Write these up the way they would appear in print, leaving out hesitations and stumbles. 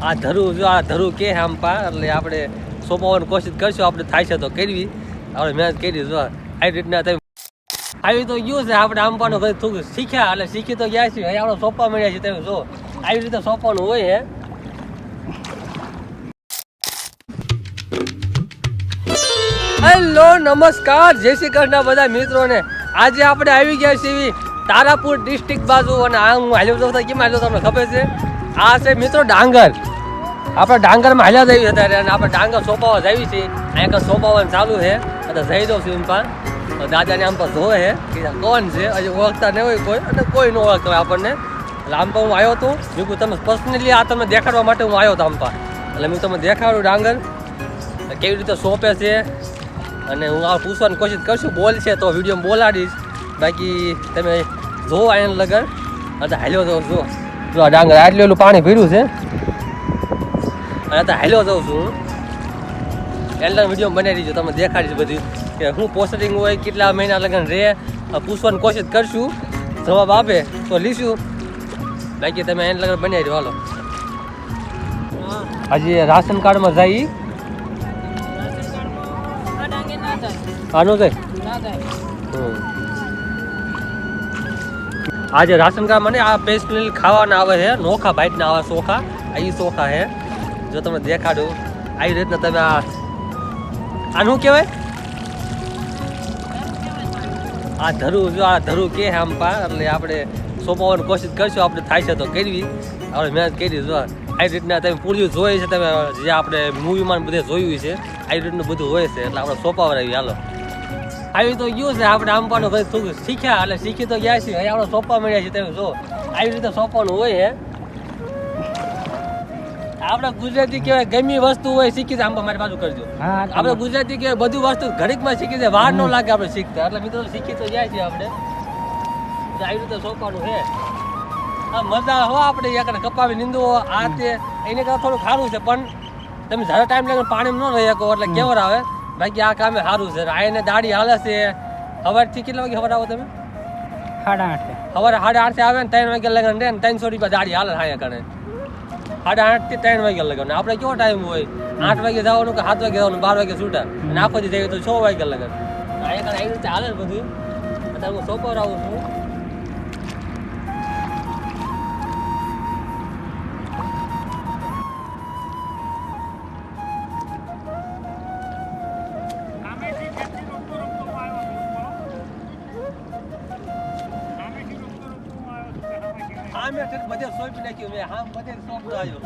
આ ધરું જો આ ધરું કે આંપા એટલે આપણે સોંપવાની કોશિશ કરશું. આપણે થાય છે તો કરવી, આપણે મહેનત કરી. જો આવી રીતના તમે આવી તો ગયું છે આપણે આંપાનું કંઈ થોડું શીખ્યા એટલે શીખી તો ગયા છીએ. આપણે સોંપવા મળ્યા છીએ. તમે જો આવી રીતે સોંપવાનું હોય હે. હેલો નમસ્કાર, જય શ્રી કૃષ્ણ બધા મિત્રોને. આજે આપણે આવી ગયા છીએ તારાપુર ડિસ્ટ્રિક્ટ બાજુ અને આ હું હાલ્યો તો કેમ હાલ્યો તમને ખબર છે? આ છે મિત્રો ડાંગર. આપણે ડાંગરમાં હાલ્યા જઈએ અત્યારે અને આપણે ડાંગર સોંપાવા જઈએ છીએ. અહીંયા સોંપાવાનું ચાલુ છે અને જઈ દઉં છું. એમ પણ દાદાને આમ પર જોવે છે કે કોણ છે, હજી ઓળખતા નહીં હોય કોઈ અને કોઈ ન ઓળખતા હોય આપણને. એટલે આમ પર હું આવ્યો હતો, મેં તમે પર્સનલી આ તમને દેખાડવા માટે હું આવ્યો હતો આમ પર. એટલે મેં તમને દેખાડું ડાંગર કેવી રીતે સોંપે છે અને હું આ પૂછવાની કોશિશ કરશું. બોલ છે તો વિડીયો બોલાડીશ, બાકી તમે જોવો આયન લગર અને હાલ્યો જાઉં છું. જો આ ડાંગર આટલું પાણી ભર્યું છે અને અત્યારે હાલ્યો જાઉં છું હું. એટલે વિડીયો બનાવી દીધો, તમે દેખાડીશ બધું કે શું પોસ્ટિંગ હોય, કેટલા મહિના લગન રહે, પૂછવાની કોશિશ કરશું. જવાબ આપે તો લીશું, બાકી તમે એને લગન બનાવી દો. હાલો હજી રાશન કાર્ડમાં જઈ આનો આજે રાશન કાર્ડ મને આ સ્પેશિયલ ખાવાના આવે છે, નોખા બાઈટના આવે ચોખા. આ ચોખા છે, જો તમને દેખાડું આવી રીતના. તમે આનું કહેવાય આ ધરું, જો આ ધરું કે આંપા એટલે આપણે સોંપવાની કોશિશ કરશું. આપણે થાય છે તો કરવી, આપણે મહેનત કરી. જો આવી રીતના તમે પૂર્યું જોઈએ છે, તમે જે આપણે મૂવીમાં બધે જોયું છે આવી રીતનું બધું હોય છે. એટલે આપણે સોંપાવા રહીએ. હાલો આવી તો ગયું છે આપણે આંપાનું કંઈ થોડું શીખ્યા એટલે શીખી તો ગયા છીએ. આપણે સોંપવા મળ્યા છીએ. તમે જો આવી રીતે સોંપવાનું હોય છે. આપણે ગુજરાતી કહેવાય ગમી વસ્તુ હોય શીખી જાય. આંબા મારી બાજુ કરજો. આપણે ગુજરાતી કહેવાય બધું વસ્તુ ઘડીકમાં શીખી જાય, વાર ન લાગે આપણે શીખતા. એટલે મિત્રો શીખી તો જાય છે આપણે. આવી રીતે સોંપવાનું છે. આ મજા હો આપણે એક કપાવી નીંદવો આ તે એને કરતાં થોડું સારું છે, પણ તમે જ્યારે ટાઈમ લાગે પાણીમાં ન રહી શકો એટલે કેવર આવે. બાકી આ કામે સારું છે. આ એને દાડી હાલે છે. સવારથી કેટલા વાગે સવારે આવો તમે? 8:30. સવારે 8:30 આવે ને 3 વાગે લગન રહે ને 300 રૂપિયા દાડી હાલે. અહીંયા કરે 8:30 થી 3 વાગે લગન. આપણે કેવો ટાઈમ હોય 8 વાગે જવાનું કે 7 વાગે જવાનું, 12 વાગે છૂટા અને આખો દી જઈએ તો 6 વાગે લગન. અહીંયા કરે આવી રીતે હાલે બધું. અત્યારે હું સોંપર આવું છું. બધે સોંપી નાખ્યું મેં. હા બધે સોંપતો આવ્યો.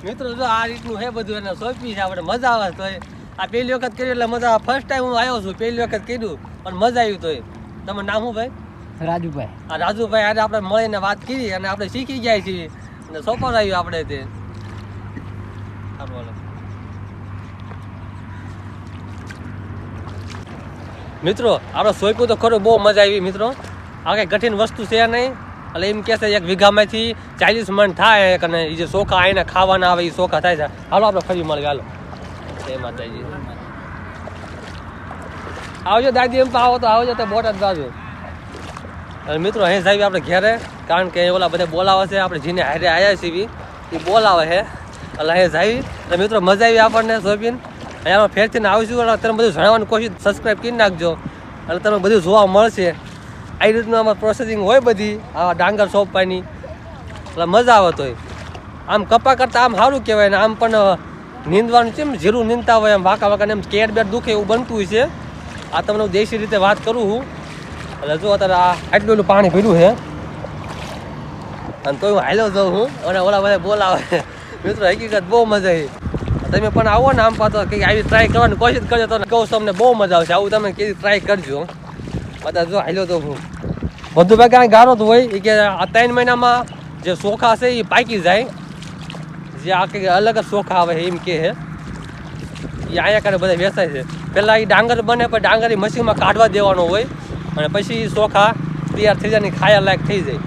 મિત્રો જો આ રીતનું છે બધું એને સોંપી છે. આપણે મજા આવે તો આ પહેલી વખત કર્યું એટલે મજા આવે. ફર્સ્ટ ટાઈમ હું આવ્યો છું, પહેલી વખત કર્યું પણ મજા આવી. તો તમારું નામ શું ભાઈ? રાજુભાઈ. હા રાજુભાઈ, આજે આપણે મળીને વાત કરી અને આપણે શીખી ગયા છીએ અને સોંપર આવ્યું આપણે તે. મિત્રો આપણે સોંપ્યું તો ખરું, બહુ મજા આવી. મિત્રો આ કંઈ કઠિન વસ્તુ છે નહીં. એટલે એમ કહે છે 1 વીઘામાંથી 40 મણ થાય અને એ જે ચોખા આવીને ખાવાના આવે એ ચોખા થાય છે. હાલો આપણે ફરી મળીએ. હાલો જય માતાજી. આવજો દાદી, એમ આવો તો આવજો તો બોટાદ બાજુ. અને મિત્રો અહીં સાહેબ આપણે ઘેરે, કારણ કે ઓલા બધા બોલાવે છે. આપણે જેને હારે આવ્યા છીએ એ બોલાવે છે એટલે અહીં સાહેબ. એટલે મિત્રો મજા આવી આપણને સોંપીને. અહીંયા ફેરથી આવીશું એટલે તમે બધું જણાવવાની કોશિશ સબસ્ક્રાઈબ કરી નાખજો એટલે તમને બધું જોવા મળશે. આવી રીતનું આમાં પ્રોસેસિંગ હોય બધી આ ડાંગર સોંપવાની. એટલે મજા આવે. તો આમ કપા કરતાં આમ સારું કહેવાય ને આમ પણ નીંદવાનું છે. જીરું નીંદતા હોય એમ વાંકા વાંકાને એમ કેર બેર દુખે એવું બનતું હોય છે. આ તમને હું દેશી રીતે વાત કરું છું. એટલે જો અત્યારે આ આટલું પાણી ભર્યું છે અને તો હું હાલ્યો જાઉં છું અને ઓલા બધા બોલાવે. મિત્રો હકીકત બહુ મજા આવી. તમે પણ આવો ને આમ પાછો કંઈક આવી ટ્રાય કરવાની કોશિશ કરજો તો કહું તમને બહુ મજા આવશે. આવું તમે કેવી ટ્રાય કરજો. બધા જો હાલ્યો તો હું બધું ભાઈ કાંઈ ગારો તો હોય કે આ 3 મહિનામાં જે ચોખા છે એ પાકી જાય. જે આ કંઈક અલગ જ ચોખા આવે એમ કે છે એ અહીંયા કારણે બધા વેચાય છે. પહેલાં એ ડાંગર બને પણ ડાંગર એ મશીનમાં કાઢવા દેવાનો હોય અને પછી ચોખા તૈયાર થઈ જાય ને ખાયા લાયક થઈ જાય.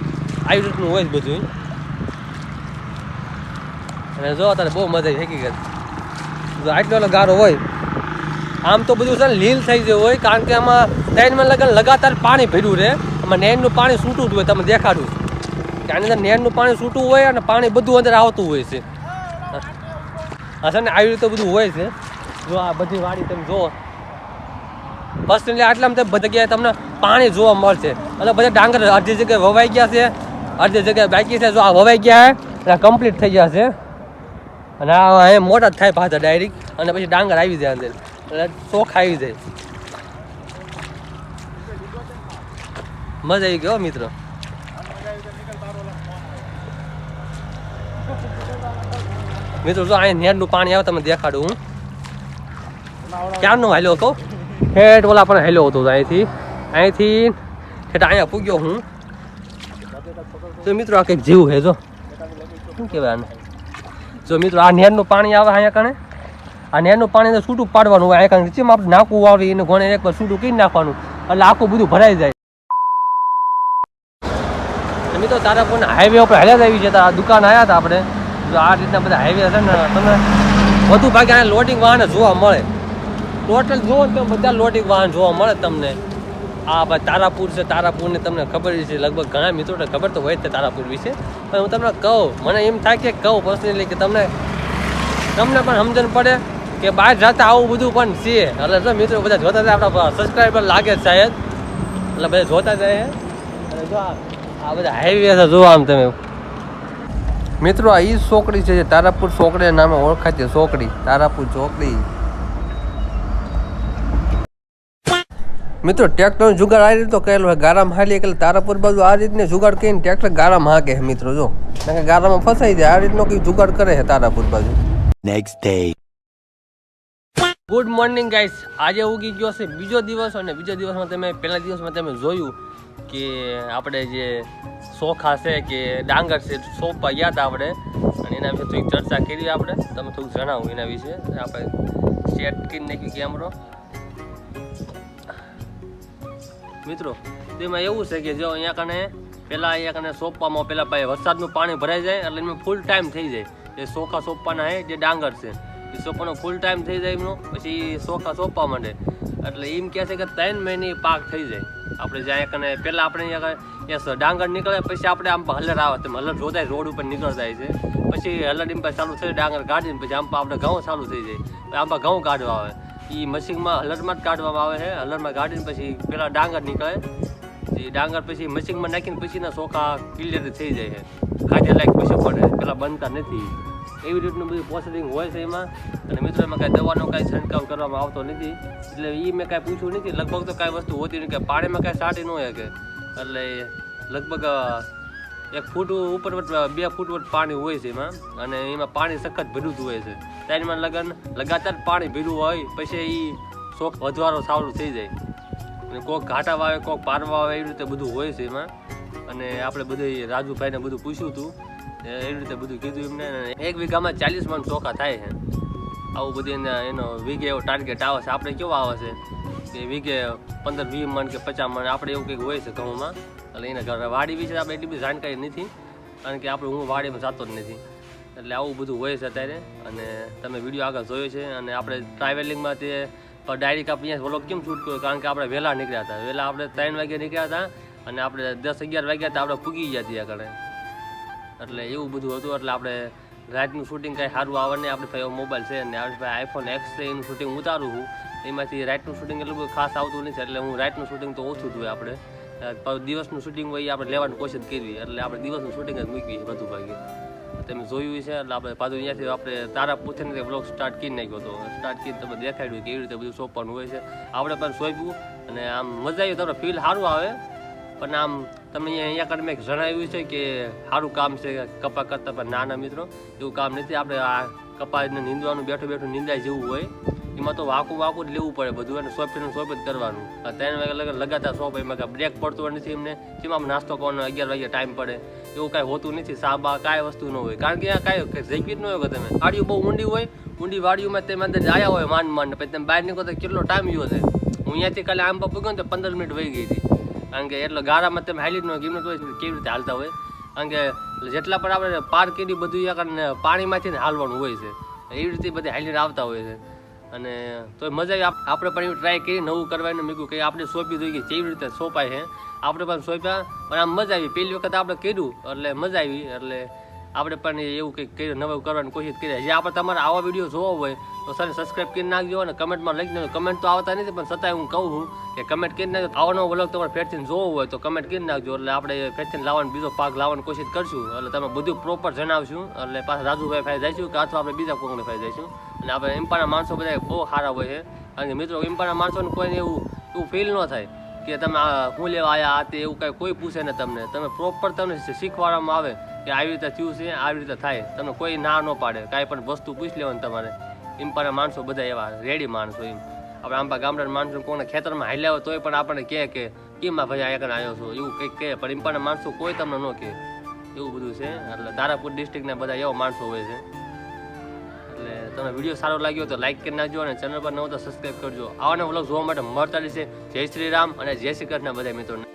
આવી રીતનું હોય જ બધું. અને જો અત્યારે બહુ મજા આવી હકીકત. જો આટલો ગારો હોય આમ તો બધું છે ને લીલ થઈ ગયું હોય, કારણ કે આમાં ટ્રેનમાં લગાતાર પાણી ભર્યું રહે. આમાં નેરનું પાણી છૂટું જ હોય, તમે દેખાડું કે આની અંદર નેરનું પાણી છૂટું હોય અને પાણી બધું અંદર આવતું હોય છે. હા છે ને આવી રીતે બધું હોય છે. જો આ બધી વાડી તમે જુઓ, બસ એટલે આટલામાં બધી જગ્યાએ તમને પાણી જોવા મળશે. એટલે બધા ડાંગર અડધી જગ્યાએ વવાઈ ગયા છે, અડધી જગ્યાએ બાકી છે. જો આ વવાઈ ગયા છે અને કમ્પ્લીટ થઈ ગયા છે અને આ મોટા જ થાય પાછા ડાયરેક્ટ, અને પછી ડાંગર આવી જાય અંદર, એટલે ચોખા આવી જાય. મજા આવી ગયો મિત્રો. મિત્રો જો અહીંયા નેરનું પાણી આવે તમે દેખાડું હું ક્યારનો હાલ્યો હતો, ઠેઠ ઓલા પણ હાલ્યો હતો અહીંથી ઠેઠ અહીંયા પૂગ્યો હું. તો મિત્રો આ કંઈક જેવું છે, જો શું કહેવાય આને. જો મિત્રો આ નેરનું પાણી આવે અહીંયા કણે, આ નેરનું પાણી છૂટું પાડવાનું હોય. અહીંયા નીચેમાં આપણે નાખવું આવે એને ઘોણે એકવાર છૂટું કરી નાખવાનું, એટલે આખું બધું ભરાઈ જાય. મિત્રો તારાપુર હાઈવે ઉપર હાલ્યા જ આવી છે, આ દુકાન આવ્યા હતા આપણે. જો આ રીતના બધા હાઈવે છે ને તમે વધુ ભાગે આ લોડિંગ વાહન જોવા મળે. ટોટલ જુઓ ને તો બધા લોડિંગ વાહન જોવા મળે તમને. આ ભાઈ તારાપુર છે, તારાપુરને તમને ખબર છે, લગભગ ઘણા મિત્રોને ખબર તો હોય જ છે તારાપુર વિશે. પણ હું તમને કહું, મને એમ થાય કે કહું પર્સનલી કે તમને પણ સમજણ પડે કે બહાર જતા આવું બધું પણ છે. એટલે જો મિત્રો બધા જોતા જાય, આપણા સબસ્ક્રાઈબર લાગે જ શાયદ, એટલે બધા જોતા જાય. અને જો આ બધા હાઈવે છે જો આમ તમે મિત્રો, આ ઈ ચોકડી છે જે તારાપુર ચોકડી નામે ઓળખાતી ચોકડી, તારાપુર ચોકડી. મિત્રો ટ્રેક્ટર જુગાડ આ રીતે કરેલો હોય, ગારામાં હાલી એટલે તારાપુર બાજુ આ રીતને જુગાડ કરીને ટ્રેક્ટર ગારામાં હાકે છે મિત્રો. જો કારણ કે ગારામાં ફસાઈ જાય આ રીતનો કઈ જુગાડ કરે છે તારાપુર બાજુ. Next day. Good morning guys. આજે ઉગી ગયો છે બીજો દિવસ, અને બીજા દિવસમાં તમે પહેલા દિવસમાં તમે જોયું કે આપણે જે ચોખા છે કે ડાંગર છે સોંપવા ગયા હતા આપણે, અને એના વિશે થોડીક ચર્ચા કરી આપણે. તમે થોડુંક જણાવું એના વિશે. આપણે સેટ કરી નાખ્યું કેમેરો. મિત્રો તેમાં એવું છે કે જો અહીંયા કને પહેલાં અહીંયા કને સોંપવામાં પહેલાં ભાઈ વરસાદનું પાણી ભરાઈ જાય એટલે એમાં ફૂલ ટાઈમ થઈ જાય. એ ચોખા સોંપવાના છે જે ડાંગર છે એ સોંપવાનો ફૂલ ટાઈમ થઈ જાય એમનો, પછી ચોખા સોંપવા માંડે. એટલે એમ કહે છે કે 3 મહિને પાક થઈ જાય. આપણે જ્યાં કને પહેલાં આપણે અહીંયા ડાંગર નીકળે, પછી આપણે આમ હલર આવે, તમે હલર જોતા રોડ ઉપર નીકળતા છે, પછી હલર એમ ચાલુ થઈ ડાંગર કાઢીને પછી આમ આપણે ઘઉં ચાલુ થઈ જાય. આમ ઘઉં કાઢવા આવે એ મશીનમાં હલરમાં જ કાઢવામાં આવે છે. હલરમાં કાઢીને પછી પેલા ડાંગર નીકળે, એ ડાંગર પછી મશીનમાં નાખીને પછીના ચોખા ક્લિયર થઈ જાય છે. ખાધે લાયક પછી પડે, પેલા બનતા નથી. એવી રીતનું બધું પ્રોસેસિંગ હોય છે એમાં. અને મિત્રો એમાં કાંઈ દવાનો કાંઈ છંટકાવ કરવામાં આવતો નથી, એટલે એ મેં કાંઈ પૂછ્યું નથી. લગભગ તો કાંઈ વસ્તુ હોતી નથી, કે પાણીમાં કાંઈ સાટી ન હોય કે, એટલે લગભગ 1 ફૂટ ઉપર 2 ફૂટ પાણી હોય છે એમાં, અને એમાં પાણી સખત ભર્યું જ હોય છે. ત્યારમાં લગાતાર પાણી ભર્યું હોય પછી એ શોખ વધવાનો સારું થઈ જાય. અને કોઈક ઘાટા વાવે, કોઈક પારવા આવે, એવી રીતે બધું હોય છે એમાં. અને આપણે બધું રાજુભાઈને બધું પૂછ્યું હતું, એવી રીતે બધું કીધું એમને. 1 વીઘામાં 40 મણ ચોખા થાય છે. આવું બધું એનો વીઘે એવો ટાર્ગેટ આવે છે. આપણે કેવો આવે છે કે વીઘે 15-20 મણ કે 50 મણ આપણે એવું કંઈક હોય છે ઘઉંમાં. એટલે એના વાડી વિશે આપણે એટલી બધી જાણકારી નથી, કારણ કે આપણે હું વાડીમાં જતો જ નથી. એટલે આવું બધું હોય છે અત્યારે. અને તમે વિડીયો આગળ જોયો છે. અને આપણે ટ્રાવેલિંગમાં તે ડાયરેક્ટ આપણે અહીંયા વ્લોગ કેમ શૂટ કર્યો, કારણ કે આપણે વહેલા નીકળ્યા હતા. વહેલા આપણે 3 વાગે નીકળ્યા હતા અને આપણે 10-11 વાગ્યા હતા આપણે પૂગી ગયા ત્યાં આગળ. એટલે એવું બધું હતું. એટલે આપણે રાતનું શૂટિંગ કાંઈ સારું આવે નહીં. આપણે ભાઈ મોબાઈલ છે ને આપણે ભાઈ iPhone X છે, એનું શૂટિંગ ઉતારું છું. એમાંથી રાતનું શૂટિંગ એટલું બધું ખાસ આવતું નથી, એટલે હું રાતનું શૂટિંગ તો ઓછું જ હોય. આપણે દિવસનું શૂટિંગ હોય એ આપણે લેવાની કોશિશ કરવી, એટલે આપણે દિવસનું શૂટિંગ જ મૂકવી વધુ ભાગે. તમે જોયું છે. એટલે આપણે પાછું અહીંયાથી આપણે તારાપુરથી બ્લોગ સ્ટાર્ટ કરી નાખ્યો હતો. સ્ટાર્ટ કરીને તમે દેખાડ્યું કેવી રીતે બધું સોંપવાનું હોય છે. આપણે પણ સોંપ્યું અને આમ મજા આવી, તમને ફીલ સારું આવે. પણ આમ તમે અહીંયા આગળ મેં જણાવ્યું છે કે સારું કામ છે કપા કરતાં, પણ નાના મિત્રો એવું કામ નથી. આપણે આ કપાસને નીંદવાનું બેઠું બેઠું નીંદાય જેવું હોય, એમાં તો વાકું જ લેવું પડે બધું, અને સોંપ જ કરવાનું. 3 વાગે લગાતાર સોંપ, એમાં કાંઈ બ્રેક પડતો નથી એમને. જેમાં આમ નાસ્તો કરવાનો 11 વાગે ટાઈમ પડે એવું કાંઈ હોતું નથી. સાબા કાંઈ વસ્તુ ન હોય, કારણ કે અહીંયા કાંઈ જગ્યા જ ન હોય કે તમે વાડીઓ બહુ ઊંડી હોય, ઊંડી વાડીઓમાં તમે અંદર આવ્યા હોય માંડ પછી તમે બહાર નીકળો તો કેટલો ટાઈમ ગયો છે. હું અહીંયાથી કાલે આમ પર ગયો ને તો 15 મિનિટ વહી ગઈ હતી, કારણ કે એટલે ગારામાં તમે હાલી જ ન ગીમત હોય કેવી રીતે હાલતા હોય. કારણ કે જેટલા પણ આપણે પાર કરી બધું પાણીમાંથી ને હાલવાનું હોય છે, એવી રીતે બધી હાલીને આવતા હોય છે. અને તો મજા આવી. આપણે પણ એવું ટ્રાય કરી નવું કરવાનું. મેં કહ્યું કે આપણે સોંપી દઈએ કે કેવી રીતે સોંપાય છે. આપણે પણ સોંપ્યા પણ આમ મજા આવી. પહેલી વખત આપણે કર્યું એટલે મજા આવી. એટલે આપણે પણ એવું કંઈક કર્યું, નવું કરવાની કોશિશ કરી. જે આપણે તમારે આવા વિડીયો જોવો હોય તો સર સબસ્ક્રાઈબ કરી નાખજો અને કમેન્ટમાં લખી દેજો. કમેન્ટ તો આવતા નથી પણ છતાંય હું કહું છું કે કમેન્ટ કરી નાખજો. આવો નવો વ્લોગ તમારે ફેરથી જોવો હોય તો કમેન્ટ કરી નાખજો. એટલે આપણે ફેરથી લાવવાનો બીજો ભાગ લાવવાની કોશિશ કરશું. એટલે તમે બધું પ્રોપર જણાવશું. એટલે પાછા રાજુભાઈ ફાઈ જઈશું કે અથવા આપણે બીજા કોઈને ફાઈ જઈશું. અને આપણે ઇમ્પાના માણસો બધા બહુ સારા હોય છે. કારણ કે મિત્રો ઇમ્પાના માણસોને કોઈને એવું ફીલ ન થાય કે તમે હું લેવા આવ્યા આ તે એવું કાંઈ કોઈ પૂછે ને તમને. તમે પ્રોપર તમને શીખવાડવામાં આવે કે આવી રીતે થયું છે, આવી રીતે થાય. તમને કોઈ ના ન પાડે. કાંઈ પણ વસ્તુ પૂછી લેવાની તમારે. ઇમ્પાના માણસો બધા એવા રેડી માણસો. એમ આપણે આંબા ગામડાના માણસો કોઈને ખેતરમાં હાલ્યા હોય તોય પણ આપણને કહે કે કેમ ભાઈ અહીંયા આવ્યો છો એવું કંઈક કહે. પણ ઇમ્પાના માણસો કોઈ તમને ન કહે. એવું બધું છે. એટલે તારાપુર ડિસ્ટ્રિક્ટના બધા એવા માણસો હોય છે. એટલે તમને વિડીયો સારો લાગ્યો તો લાઈક કરી નાખજો અને ચેનલ પર નવો તો સબસ્ક્રાઈબ કરજો. આવાના વ્લોગ જોવા માટે મળતા રહેશે. જય શ્રી રામ અને જય શ્રી કૃષ્ણ બધા મિત્રોને.